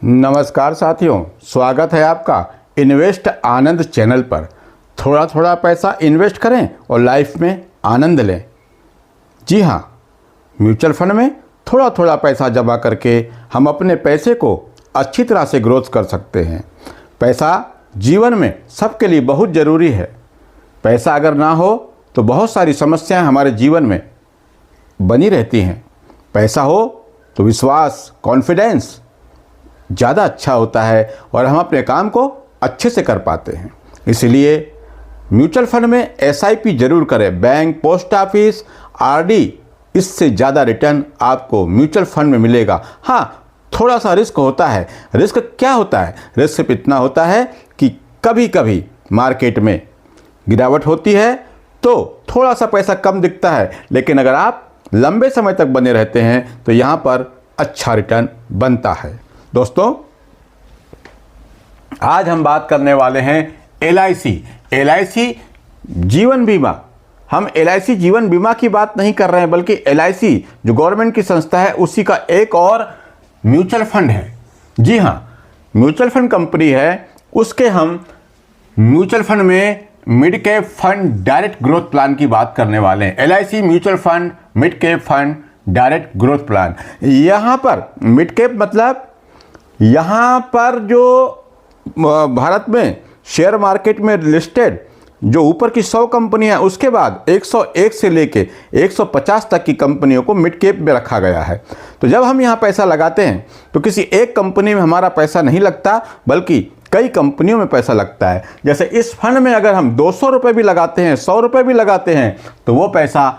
नमस्कार साथियों, स्वागत है आपका इन्वेस्ट आनंद चैनल पर। थोड़ा थोड़ा पैसा इन्वेस्ट करें और लाइफ में आनंद लें। जी हाँ, म्यूचुअल फंड में थोड़ा थोड़ा पैसा जमा करके हम अपने पैसे को अच्छी तरह से ग्रोथ कर सकते हैं। पैसा जीवन में सबके लिए बहुत ज़रूरी है। पैसा अगर ना हो तो बहुत सारी समस्याएं हमारे जीवन में बनी रहती हैं। पैसा हो तो विश्वास, कॉन्फिडेंस ज़्यादा अच्छा होता है और हम अपने काम को अच्छे से कर पाते हैं। इसलिए म्यूचुअल फंड में एसआईपी जरूर करें। बैंक, पोस्ट ऑफिस, आरडी, इससे ज़्यादा रिटर्न आपको म्यूचुअल फंड में मिलेगा। हाँ, थोड़ा सा रिस्क होता है। रिस्क क्या होता है? रिस्क सिर्फ इतना होता है कि कभी कभी मार्केट में गिरावट होती है तो थोड़ा सा पैसा कम दिखता है, लेकिन अगर आप लंबे समय तक बने रहते हैं तो यहाँ पर अच्छा रिटर्न बनता है। दोस्तों, आज हम बात करने वाले हैं एलआईसी जीवन बीमा। हम एलआईसी जीवन बीमा की बात नहीं कर रहे हैं, बल्कि एलआईसी जो गवर्नमेंट की संस्था है उसी का एक और म्यूचुअल फंड है। जी हाँ, म्यूचुअल फंड कंपनी है, उसके हम म्यूचुअल फंड में mid cap fund direct growth plan की बात करने वाले हैं। LIC mutual fund mid cap fund direct growth plan. यहाँ पर मिड कैप मतलब यहाँ पर जो भारत में शेयर मार्केट में लिस्टेड जो ऊपर की 100 कंपनियां, उसके बाद 101 से लेके 150 तक की कंपनियों को मिड कैप में रखा गया है। तो जब हम यहाँ पैसा लगाते हैं तो किसी एक कंपनी में हमारा पैसा नहीं लगता, बल्कि कई कंपनियों में पैसा लगता है। जैसे इस फंड में अगर हम 200 रुपये भी लगाते हैं, 100 रुपये भी लगाते हैं, तो वो पैसा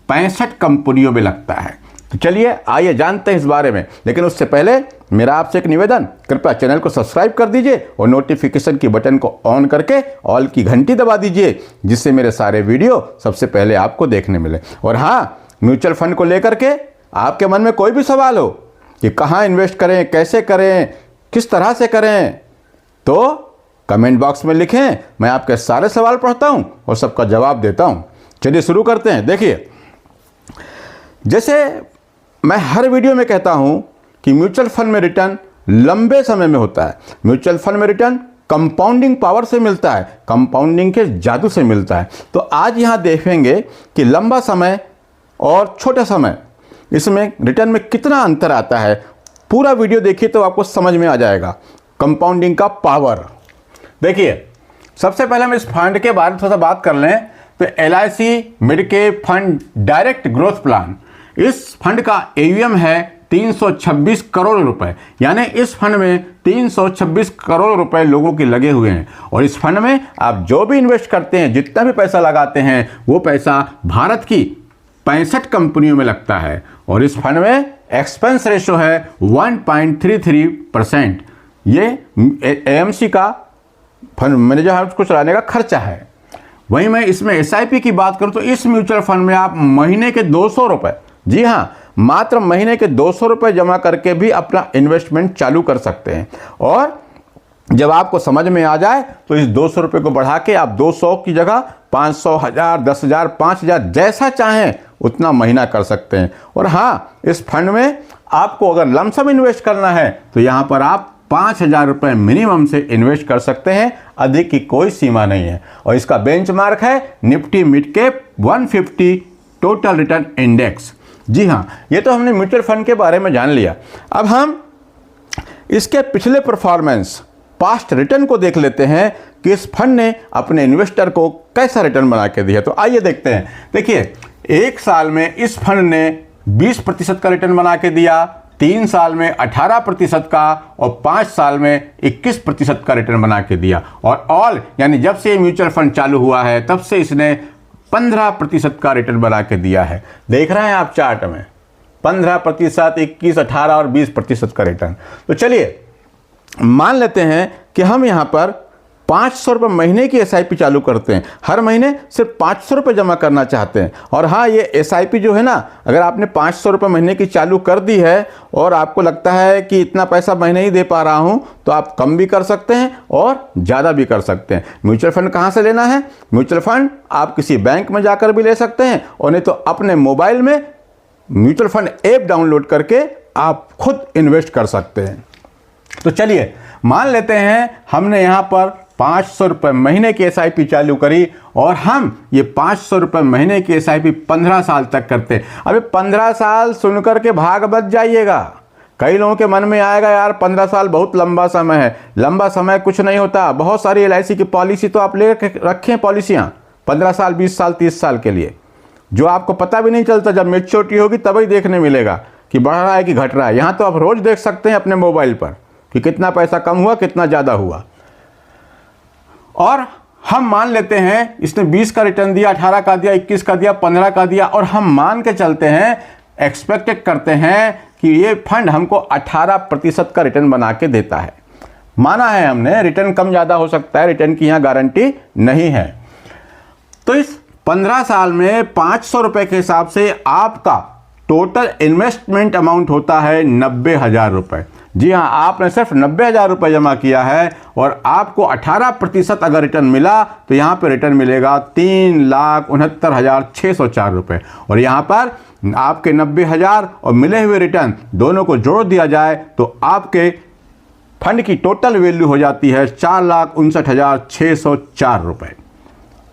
65 कंपनियों में लगता है। तो चलिए आइए जानते हैं इस बारे में। लेकिन उससे पहले मेरा आपसे एक निवेदन, कृपया चैनल को सब्सक्राइब कर दीजिए और नोटिफिकेशन की बटन को ऑन करके ऑल की घंटी दबा दीजिए, जिससे मेरे सारे वीडियो सबसे पहले आपको देखने मिले। और हाँ, म्यूचुअल फंड को लेकर के आपके मन में कोई भी सवाल हो कि कहाँ इन्वेस्ट करें, कैसे करें, किस तरह से करें, तो कमेंट बॉक्स में लिखें। मैं आपके सारे सवाल पढ़ता हूँ और सबका जवाब देता हूँ। चलिए शुरू करते हैं। देखिए, जैसे मैं हर वीडियो में कहता हूं कि म्यूचुअल फंड में रिटर्न लंबे समय में होता है। म्यूचुअल फंड में रिटर्न कंपाउंडिंग पावर से मिलता है, कंपाउंडिंग के जादू से मिलता है। तो आज यहां देखेंगे कि लंबा समय और छोटा समय, इसमें रिटर्न में कितना अंतर आता है। पूरा वीडियो देखिए तो आपको समझ में आ जाएगा कंपाउंडिंग का पावर। देखिए, सबसे पहले हम इस फंड के बारे में थोड़ा सा बात कर लें। तो LIC mid cap fund direct growth plan, इस फंड का एयूएम है 326 करोड़ रुपए। यानी इस फंड में 326 करोड़ रुपए लोगों के लगे हुए हैं। और इस फंड में आप जो भी इन्वेस्ट करते हैं, जितना भी पैसा लगाते हैं, वो पैसा भारत की 65 कंपनियों में लगता है। और इस फंड में एक्सपेंस रेशो है 1.33%। ये एएमसी का फंड मैनेजर हाउस को चलाने का खर्चा है। वहीं मैं इसमें एसआईपी की बात करूं तो इस म्यूचुअल फंड में आप महीने के 200 रुपए, जी हाँ, मात्र महीने के 200 रुपये जमा करके भी अपना इन्वेस्टमेंट चालू कर सकते हैं। और जब आपको समझ में आ जाए तो इस 200 रुपये को बढ़ा के आप 200 की जगह 500, 1000, 10,000, 5,000 जैसा चाहें उतना महीना कर सकते हैं। और हाँ, इस फंड में आपको अगर लमसम इन्वेस्ट करना है तो यहाँ पर आप 5,000 रुपये मिनिमम से इन्वेस्ट कर सकते हैं। अधिक की कोई सीमा नहीं है। और इसका बेंचमार्क है Nifty mid cap 150 total return index. जी हाँ, ये तो हमने म्यूचुअल फंड के बारे में जान लिया। अब हम इसके पिछले परफॉर्मेंस, पास्ट रिटर्न को देख लेते हैं कि इस फंड ने अपने इन्वेस्टर को कैसा रिटर्न बना के दिया। तो आइए देखते हैं। देखिए, एक साल में इस फंड ने 20% का रिटर्न बना के दिया, 3 साल में 18% का और 5 साल में 21% का रिटर्न बना के दिया। और ऑल यानी जब से म्यूचुअल फंड चालू हुआ है तब से इसने 15% का रिटर्न बना के दिया है। देख रहे हैं आप चार्ट में 15%, 21, 18 और 20% का रिटर्न। तो चलिए मान लेते हैं कि हम यहाँ पर 500 रुपये महीने की एसआईपी चालू करते हैं। हर महीने सिर्फ 500 रुपये जमा करना चाहते हैं। और हाँ, ये एसआईपी जो है ना, अगर आपने 500 रुपये महीने की चालू कर दी है और आपको लगता है कि इतना पैसा मैं नहीं दे पा रहा हूँ, तो आप कम भी कर सकते हैं और ज़्यादा भी कर सकते हैं। म्यूचुअल फंड कहाँ से लेना है? म्यूचुअल फंड आप किसी बैंक में जाकर भी ले सकते हैं, और नहीं तो अपने मोबाइल में म्यूचुअल फंड ऐप डाउनलोड करके आप खुद इन्वेस्ट कर सकते हैं। तो चलिए मान लेते हैं हमने यहाँ पर 500 रुपये महीने की SIP चालू करी और हम ये 500 रुपये महीने की SIP 15 साल तक करते। अभी 15 साल सुनकर के भाग मत जाइएगा। कई लोगों के मन में आएगा यार 15 साल बहुत लंबा समय है। लंबा समय कुछ नहीं होता। बहुत सारी LIC की पॉलिसी तो आप ले रखें, पॉलिसियाँ 15 साल 20 साल 30 साल के लिए, जो आपको पता भी नहीं चलता। जब मैच्योरिटी होगी तभी देखने मिलेगा कि बढ़ रहा है कि घट रहा है। यहाँ तो आप रोज़ देख सकते हैं अपने मोबाइल पर कि कितना पैसा कम हुआ, कितना ज़्यादा हुआ। और हम मान लेते हैं इसने 20 का रिटर्न दिया, 18 का दिया, 21 का दिया, 15 का दिया, और हम मान के चलते हैं, एक्सपेक्टेड करते हैं कि ये फंड हमको 18% का रिटर्न बना के देता है। माना है हमने, रिटर्न कम ज़्यादा हो सकता है, रिटर्न की यहाँ गारंटी नहीं है। तो इस 15 साल में 500 रुपये के हिसाब से आपका टोटल इन्वेस्टमेंट अमाउंट होता है 90,000 रुपये। जी हाँ, आपने सिर्फ 90,000 रुपये जमा किया है और आपको 18% अगर रिटर्न मिला तो यहाँ पे रिटर्न मिलेगा 3,69,604 रुपये। और यहाँ पर आपके 90,000 और मिले हुए रिटर्न दोनों को जोड़ दिया जाए तो आपके फंड की टोटल वैल्यू हो जाती है 4,59,604 रुपये।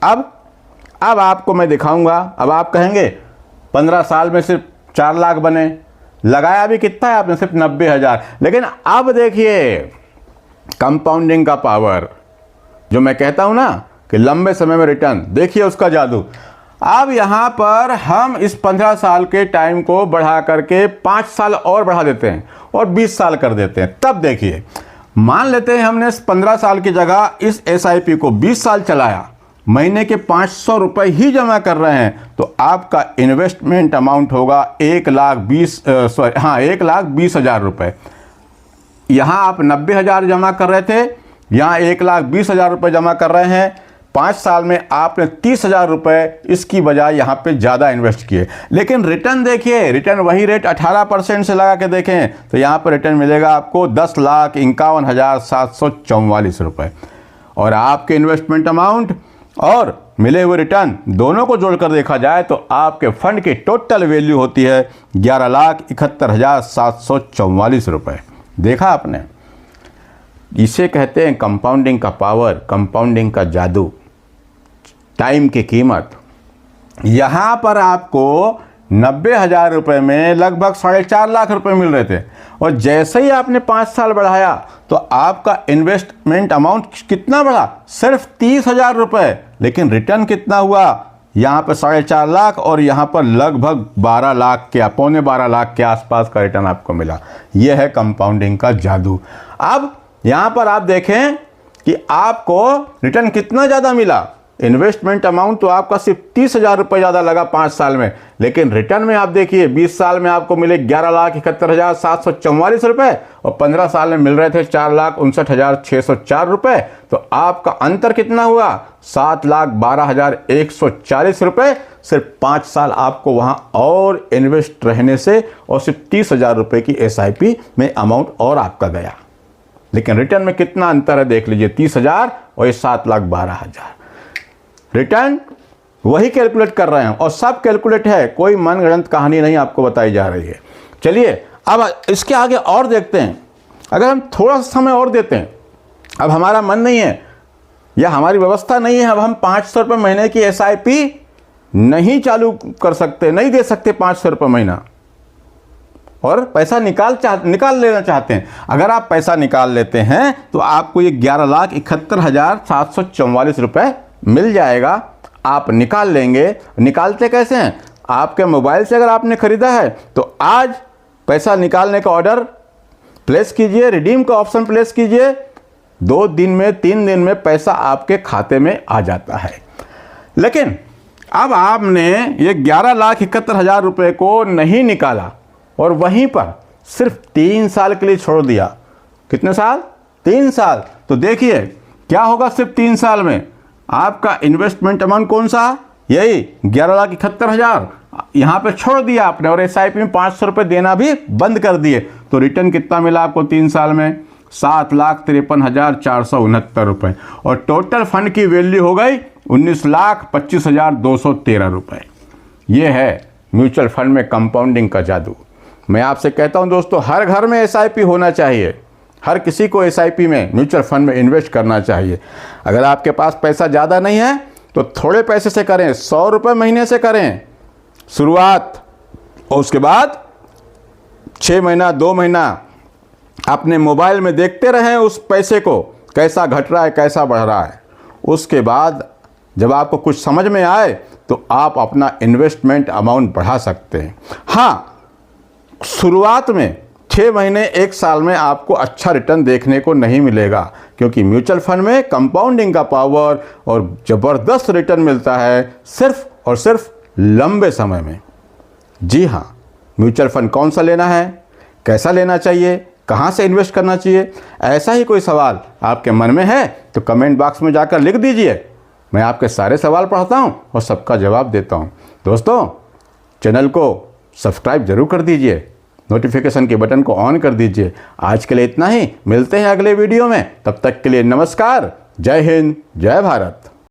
अब आपको मैं दिखाऊंगा। अब आप कहेंगे 15 साल में सिर्फ 4 लाख बने, लगाया भी कितना है आपने? सिर्फ 90,000। लेकिन अब देखिए कंपाउंडिंग का पावर, जो मैं कहता हूं ना कि लंबे समय में रिटर्न, देखिए उसका जादू। अब यहां पर हम इस 15 साल के टाइम को बढ़ा करके 5 साल और बढ़ा देते हैं और 20 साल कर देते हैं। तब देखिए, मान लेते हैं हमने इस 15 साल की जगह इस SIP को 20 साल चलाया, महीने के 500 रुपये ही जमा कर रहे हैं, तो आपका इन्वेस्टमेंट अमाउंट होगा 1,20,000 रुपये। यहाँ आप 90,000 जमा कर रहे थे, यहाँ 1,20,000 रुपये जमा कर रहे हैं। 5 साल में आपने 30,000 रुपये इसकी बजाय यहाँ पे ज़्यादा इन्वेस्ट किए। लेकिन रिटर्न देखिए, रिटर्न वही रेट 18% से लगा के देखें तो यहाँ पर रिटर्न मिलेगा आपको 10,51,744 रुपये। और आपके इन्वेस्टमेंट अमाउंट और मिले हुए रिटर्न दोनों को जोड़कर देखा जाए तो आपके फंड की टोटल वैल्यू होती है 11,71,744 रुपये। देखा आपने? इसे कहते हैं कंपाउंडिंग का पावर, कंपाउंडिंग का जादू, टाइम की कीमत। यहाँ पर आपको 90,000 रुपये में लगभग 4.5 लाख रुपए मिल रहे थे और जैसे ही आपने 5 साल बढ़ाया तो आपका इन्वेस्टमेंट अमाउंट कितना बढ़ा? सिर्फ 30,000 रुपये। लेकिन रिटर्न कितना हुआ? यहाँ पर 4.5 लाख और यहाँ पर लगभग 12 लाख के, पौने 12 लाख के आसपास का रिटर्न आपको मिला। यह है कंपाउंडिंग का जादू। अब यहाँ पर आप देखें कि आपको रिटर्न कितना ज़्यादा मिला। इन्वेस्टमेंट अमाउंट तो आपका सिर्फ 30,000 रुपये ज़्यादा लगा 5 साल में, लेकिन रिटर्न में आप देखिए 20 साल में आपको मिले 11,71,744 रुपये और 15 साल में मिल रहे थे 4,59,604 रुपये। तो आपका अंतर कितना हुआ? 7,12,140 रुपये। सिर्फ 5 साल आपको वहाँ और इन्वेस्ट रहने से और सिर्फ 30,000 रुपये की SIP में अमाउंट और आपका गया। लेकिन रिटर्न में कितना अंतर है देख लीजिए, 30,000 और ये 7,12,000। रिटर्न वही कैलकुलेट कर रहे हैं और सब कैलकुलेट है, कोई मनगढ़ंत कहानी नहीं आपको बताई जा रही है। चलिए अब इसके आगे और देखते हैं। अगर हम थोड़ा सा समय और देते हैं, अब हमारा मन नहीं है या हमारी व्यवस्था नहीं है, अब हम 500 रुपये महीने की SIP नहीं चालू कर सकते, नहीं दे सकते 500 रुपये महीना, और पैसा निकाल लेना चाहते हैं। अगर आप पैसा निकाल लेते हैं तो आपको ये 11,71,744 रुपये मिल जाएगा। आप निकाल लेंगे। निकालते कैसे हैं? आपके मोबाइल से अगर आपने ख़रीदा है तो आज पैसा निकालने का ऑर्डर प्लेस कीजिए, रिडीम का ऑप्शन प्लेस कीजिए, 2 दिन में 3 दिन में पैसा आपके खाते में आ जाता है। लेकिन अब आपने ये 11,71,000 रुपये को नहीं निकाला और वहीं पर सिर्फ 3 साल के लिए छोड़ दिया। कितने साल? 3 साल। तो देखिए क्या होगा सिर्फ 3 साल में आपका इन्वेस्टमेंट अमाउंट कौन सा? यही 11,71,000 यहाँ पे छोड़ दिया आपने और SIP में 500 रुपये देना भी बंद कर दिए। तो रिटर्न कितना मिला आपको 3 साल में? 7,53,469 रुपये। और टोटल फंड की वैल्यू हो गई 19,25,213 रुपये। ये है म्यूचुअल फंड में कंपाउंडिंग का जादू। मैं आपसे कहता हूं दोस्तों, हर घर में SIP होना चाहिए, हर किसी को एसआईपी में, म्यूचुअल फंड में इन्वेस्ट करना चाहिए। अगर आपके पास पैसा ज़्यादा नहीं है तो थोड़े पैसे से करें, 100 रुपये महीने से करें शुरुआत, और उसके बाद 6 महीना 2 महीना अपने मोबाइल में देखते रहें उस पैसे को कैसा घट रहा है, कैसा बढ़ रहा है। उसके बाद जब आपको कुछ समझ में आए तो आप अपना इन्वेस्टमेंट अमाउंट बढ़ा सकते हैं। हाँ, शुरुआत में 6 महीने 1 साल में आपको अच्छा रिटर्न देखने को नहीं मिलेगा, क्योंकि म्यूचुअल फंड में कंपाउंडिंग का पावर और ज़बरदस्त रिटर्न मिलता है सिर्फ और सिर्फ लंबे समय में। जी हाँ, म्यूचुअल फंड कौन सा लेना है, कैसा लेना चाहिए, कहाँ से इन्वेस्ट करना चाहिए, ऐसा ही कोई सवाल आपके मन में है तो कमेंट बॉक्स में जाकर लिख दीजिए। मैं आपके सारे सवाल पढ़ता हूँ और सबका जवाब देता हूँ। दोस्तों, चैनल को सब्सक्राइब जरूर कर दीजिए, नोटिफिकेशन के बटन को ऑन कर दीजिए। आज के लिए इतना ही, मिलते हैं अगले वीडियो में। तब तक के लिए नमस्कार, जय हिंद, जय भारत।